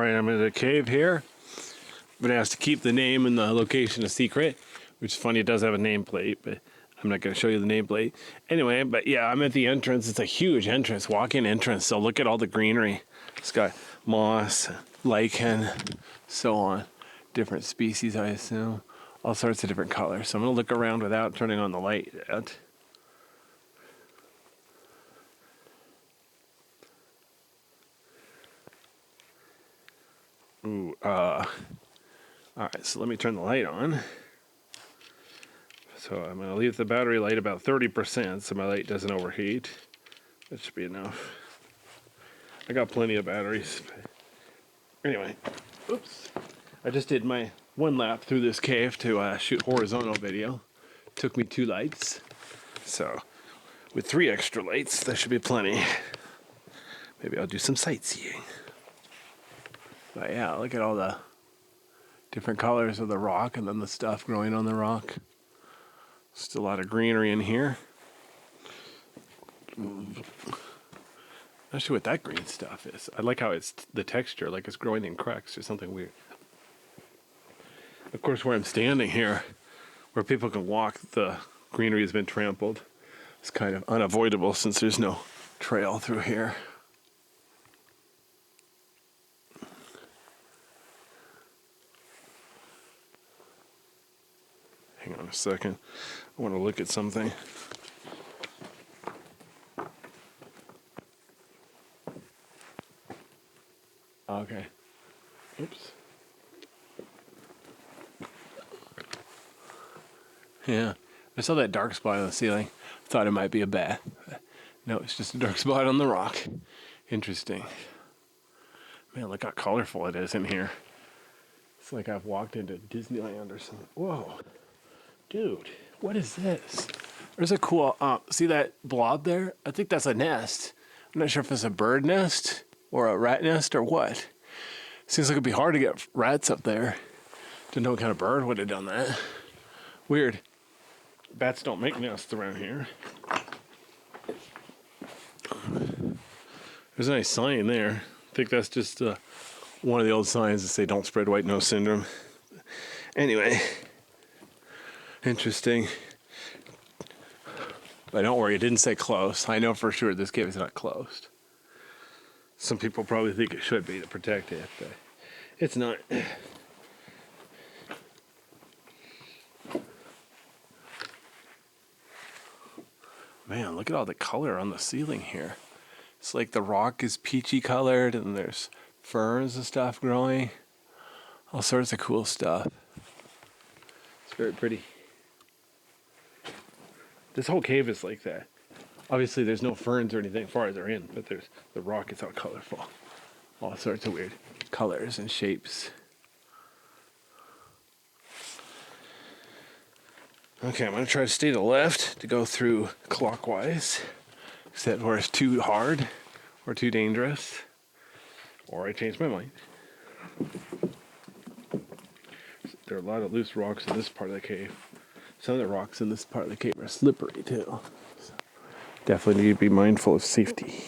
Alright, I'm in a cave here. Been asked to keep the name and the location a secret, which is funny, it does have a nameplate, but I'm not going to show you the nameplate. Anyway, but yeah, I'm at the entrance. It's a huge entrance, walk-in entrance, so look at all the greenery. It's got moss, lichen, so on. Different species, I assume. All sorts of different colors. So I'm going to look around without turning on the light yet. Ooh, alright, so let me turn the light on. So I'm going to leave the battery light about 30% so my light doesn't overheat. That should be enough. I got plenty of batteries. Anyway, oops. I just did my one lap through this cave to shoot horizontal video. Took me 2 lights. So with 3 extra lights, that should be plenty. Maybe I'll do some sightseeing. But yeah, look at all the different colors of the rock and then the stuff growing on the rock. Still a lot of greenery in here. Not sure what that green stuff is. I like how it's the texture, like it's growing in cracks or something weird. Of course, where I'm standing here, where people can walk, the greenery has been trampled. It's kind of unavoidable since there's no trail through here. Hang on a second. I want to look at something. Okay. Oops. Yeah. I saw that dark spot on the ceiling. Thought it might be a bat. No, it's just a dark spot on the rock. Interesting. Man, look how colorful it is in here. It's like I've walked into Disneyland or something. Whoa. Dude, what is this? There's a cool, see that blob there? I think that's a nest. I'm not sure if it's a bird nest or a rat nest or what. Seems like it'd be hard to get rats up there. Didn't know what kind of bird would have done that. Weird. Bats don't make nests around here. There's a nice sign there. I think that's just one of the old signs that say don't spread white nose syndrome. Anyway, interesting. But don't worry, it didn't say closed. I know for sure this cave is not closed. Some people probably think it should be to protect it, but it's not. Man, look at all the color on the ceiling here. It's like the rock is peachy colored and there's ferns and stuff growing. All sorts of cool stuff. It's very pretty. This whole cave is like that. Obviously there's no ferns or anything farther in, but there's the rock is all colorful. All sorts of weird colors and shapes. Okay, I'm going to try to stay to the left to go through clockwise, except where it's too hard or too dangerous, or I change my mind. There are a lot of loose rocks in this part of the cave. Some of the rocks in this part of the cave are slippery too. So definitely need to be mindful of safety.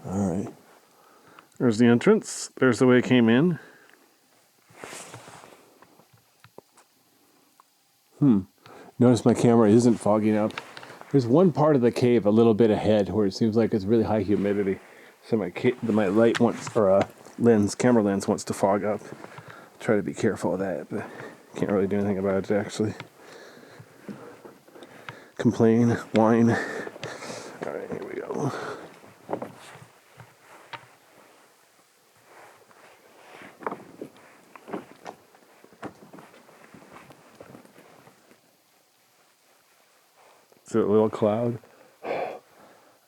Alright. There's the entrance. There's the way it came in. Notice my camera isn't fogging up. There's one part of the cave a little bit ahead where it seems like it's really high humidity. So my light wants, or camera lens wants to fog up. Try to be careful of that, but can't really do anything about it actually. Complain, whine. Alright, here we go. See that little cloud?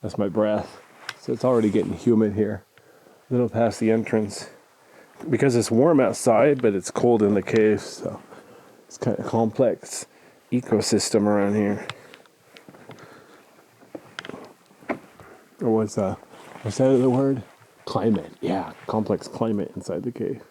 That's my breath. So it's already getting humid here. A little past the entrance. Because it's warm outside, but it's cold in the cave, so it's kind of complex ecosystem around here. Or what's that the word? Climate. Yeah, complex climate inside the cave.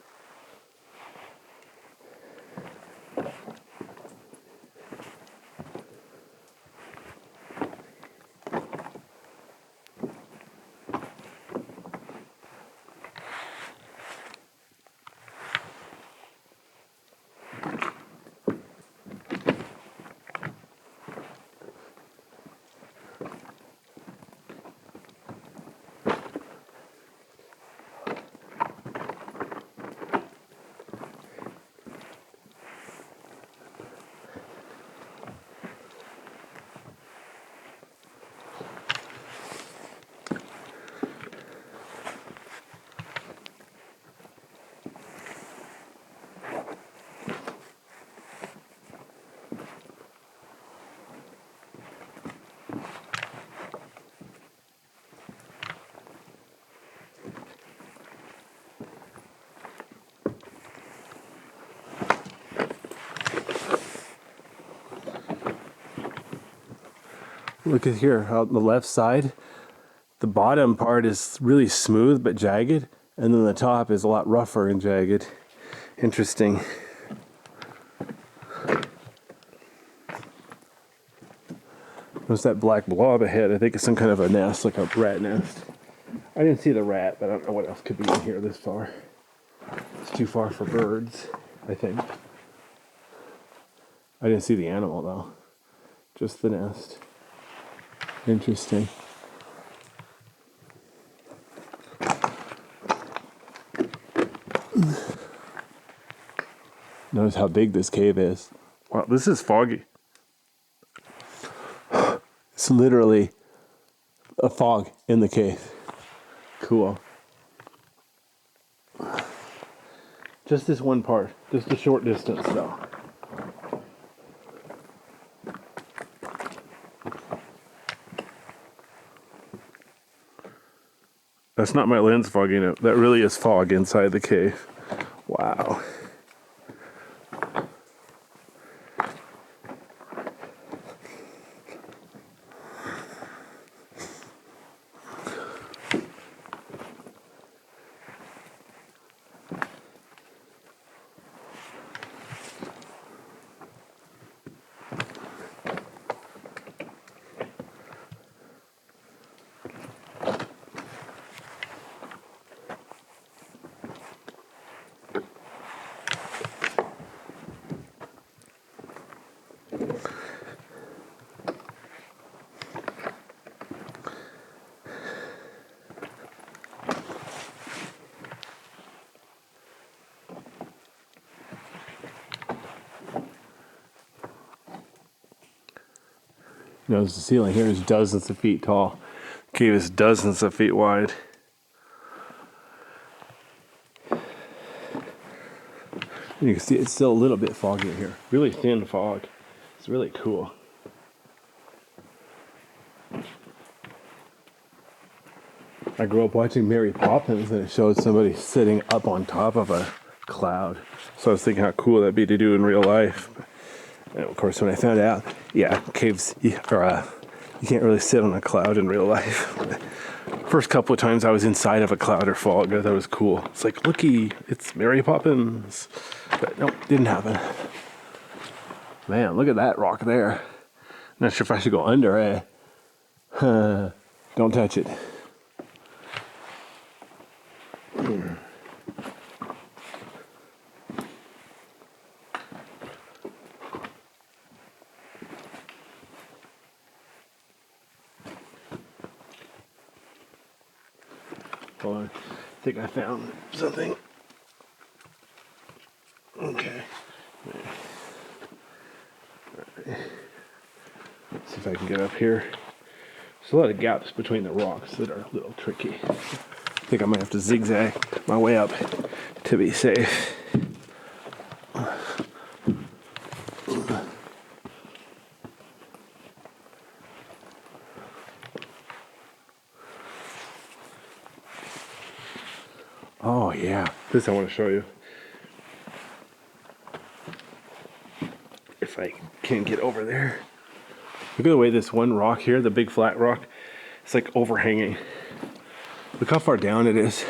Look at here, on the left side, the bottom part is really smooth but jagged, and then the top is a lot rougher and jagged. Interesting. What's that black blob ahead? I think it's some kind of a nest, like a rat nest. I didn't see the rat, but I don't know what else could be in here this far. It's too far for birds, I think. I didn't see the animal though, just the nest. Interesting. Notice how big this cave is. Wow, this is foggy. It's literally a fog in the cave. Cool. Just this one part, just a short distance though. That's not my lens fogging it. That really is fog inside the cave. Wow. Notice the ceiling here is dozens of feet tall. The cave is dozens of feet wide. You can see it's still a little bit foggy in here. Really thin fog. It's really cool. I grew up watching Mary Poppins and it showed somebody sitting up on top of a cloud. So I was thinking how cool that'd be to do in real life. And of course, when I found out, yeah, caves, you can't really sit on a cloud in real life. First couple of times I was inside of a cloud or fog, I thought it was cool. It's like, looky, it's Mary Poppins. But nope, didn't happen. Man, look at that rock there. Not sure if I should go under it. Don't touch it. Hold on. I think I found something. Okay. Alright. Let's see if I can get up here. There's a lot of gaps between the rocks that are a little tricky. I think I might have to zigzag my way up to be safe. Oh yeah, this I want to show you. If I can get over there. Look at the way this one rock here, the big flat rock, it's like overhanging. Look how far down it is.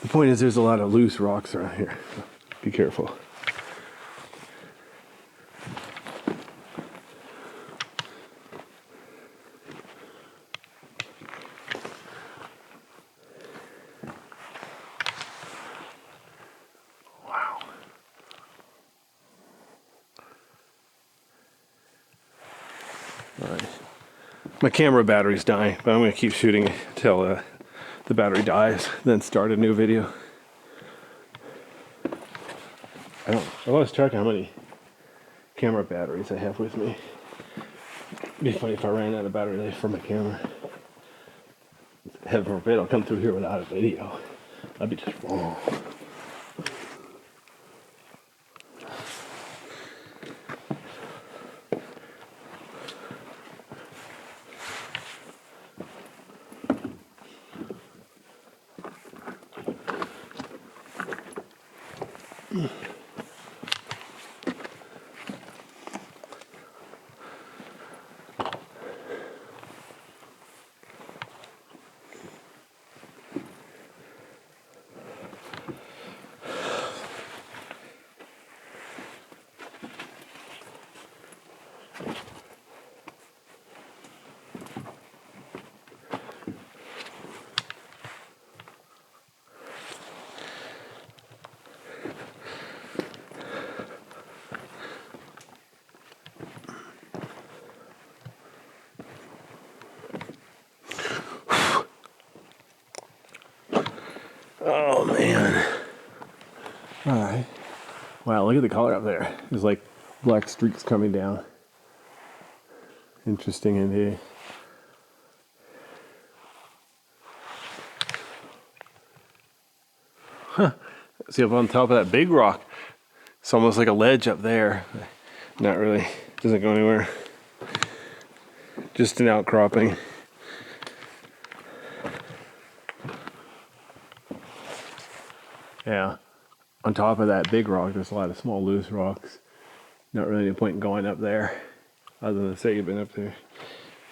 The point is there's a lot of loose rocks around here. So be careful. Wow. All right. My camera battery's dying, but I'm going to keep shooting until the battery dies, then start a new video. I lost track of how many camera batteries I have with me. It'd be funny if I ran out of battery life for my camera. Heaven forbid I'll come through here without a video. That'd be just wrong. look at the color up there. There's like black streaks coming down. Interesting indeed. Huh. See up on top of that big rock. It's almost like a ledge up there. Not really. Doesn't go anywhere. Just an outcropping. Yeah. On top of that big rock, there's a lot of small loose rocks. Not really any point in going up there, other than to say you've been up there.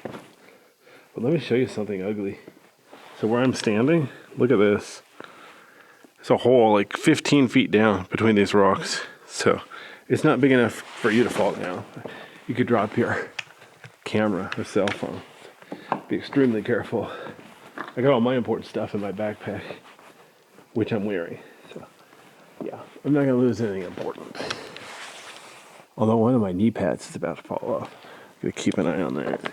But let me show you something ugly. So where I'm standing, look at this. It's a hole like 15 feet down between these rocks. So it's not big enough for you to fall down. You could drop your camera or cell phone. Be extremely careful. I got all my important stuff in my backpack, which I'm wearing. So yeah, I'm not gonna lose anything important. Although one of my knee pads is about to fall off. Gotta keep an eye on that.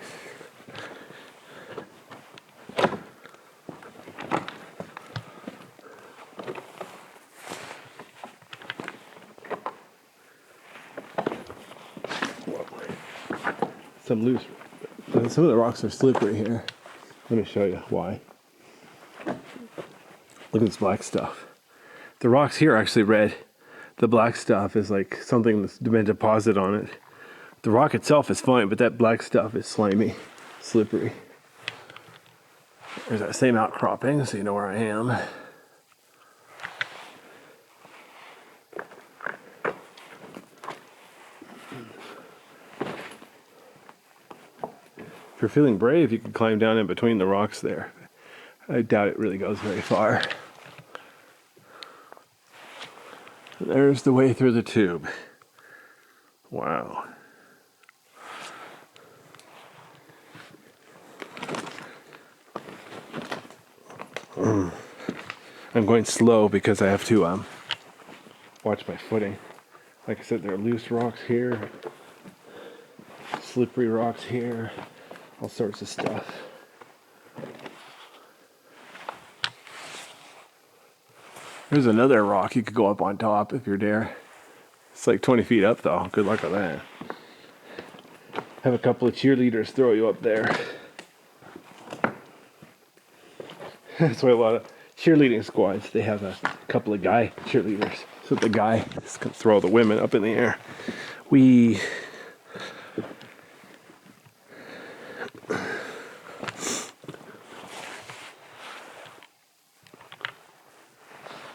Some loose. Some of the rocks are slippery here. Let me show you why. Look at this black stuff. The rocks here are actually red. The black stuff is like something that's been deposited on it. The rock itself is fine, but that black stuff is slimy, slippery. There's that same outcropping, so you know where I am. If you're feeling brave, you can climb down in between the rocks there. I doubt it really goes very far. There's the way through the tube. Wow. I'm going slow because I have to watch my footing. Like I said, there are loose rocks here, slippery rocks here, all sorts of stuff. There's another rock you could go up on top if you're there. It's like 20 feet up though. Good luck with that. Have a couple of cheerleaders throw you up there. That's why a lot of cheerleading squads, they have a couple of guy cheerleaders. So the guy is going to throw the women up in the air.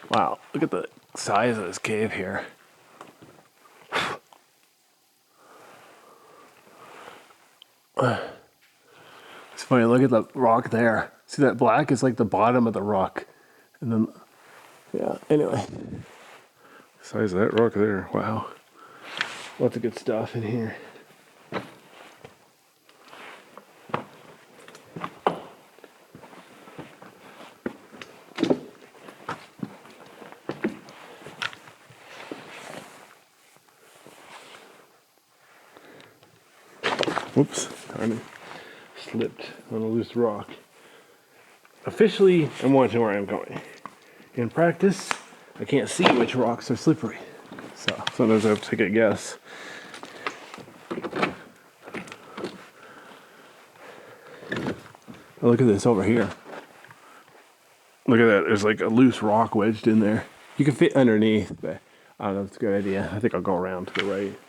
Wow, look at the size of this cave here. It's funny, look at the rock there. See that black is like the bottom of the rock. And then, yeah, anyway. Size of that rock there, wow. Lots of good stuff in here. Whoops, darn it. Slipped on a loose rock. Officially, I'm watching where I'm going. In practice, I can't see which rocks are slippery. So sometimes I have to take a guess. Oh, look at this over here. Look at that, there's like a loose rock wedged in there. You can fit underneath, but I don't know if it's a good idea. I think I'll go around to the right.